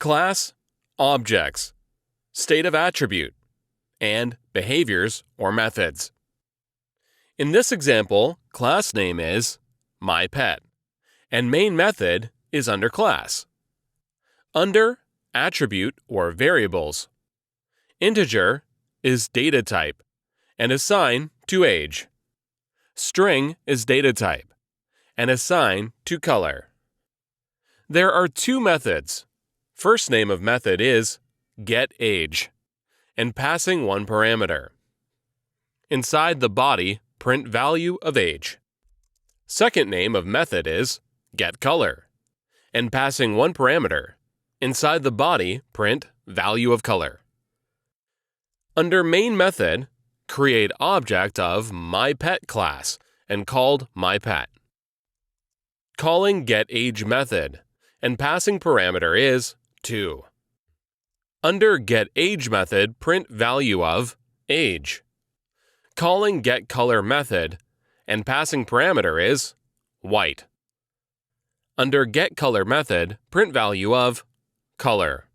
Class, objects, state of attribute, and behaviors or methods. In this example, class name is my pet, and main method is under class. Under attribute or variables, integer is data type and assign to age. String is data type and assign to color. There are two methods. First name of method is getAge and passing one parameter. Inside the body, print value of age. Second name of method is getColor and passing one parameter. Inside the body, print value of color. Under main method, create object of myPet class and called myPet. Calling getAge method and passing parameter is 2. Under getAge method, print value of age. Calling getColor method and passing parameter is white. Under getColor method, print value of color.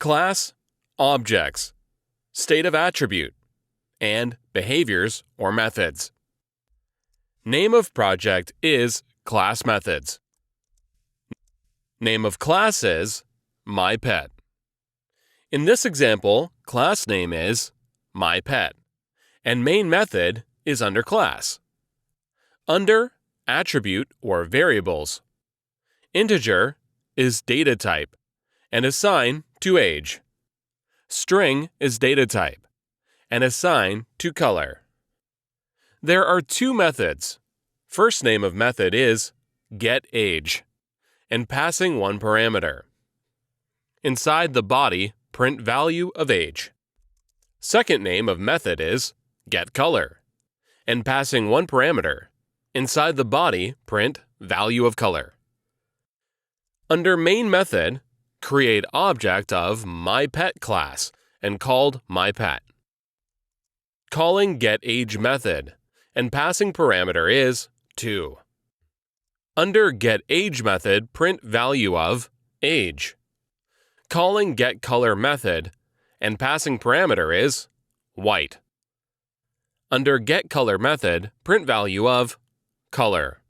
Class, objects, state of attribute, and behaviors or methods. Name of project is class methods. Name of class is myPet. In this example, class name is myPet, and main method is under class. Under attribute or variables, integer is data type and assign to age. String is data type and assign to color. There are two methods. First name of method is getAge and passing one parameter. Inside the body, print value of age. Second name of method is getColor and passing one parameter. Inside the body, print value of color. Under main method, create object of myPet class and called myPet. Calling getAge method and passing parameter is 2. Under getAge method, print value of age. Calling getColor method and passing parameter is white. Under getColor method, print value of color.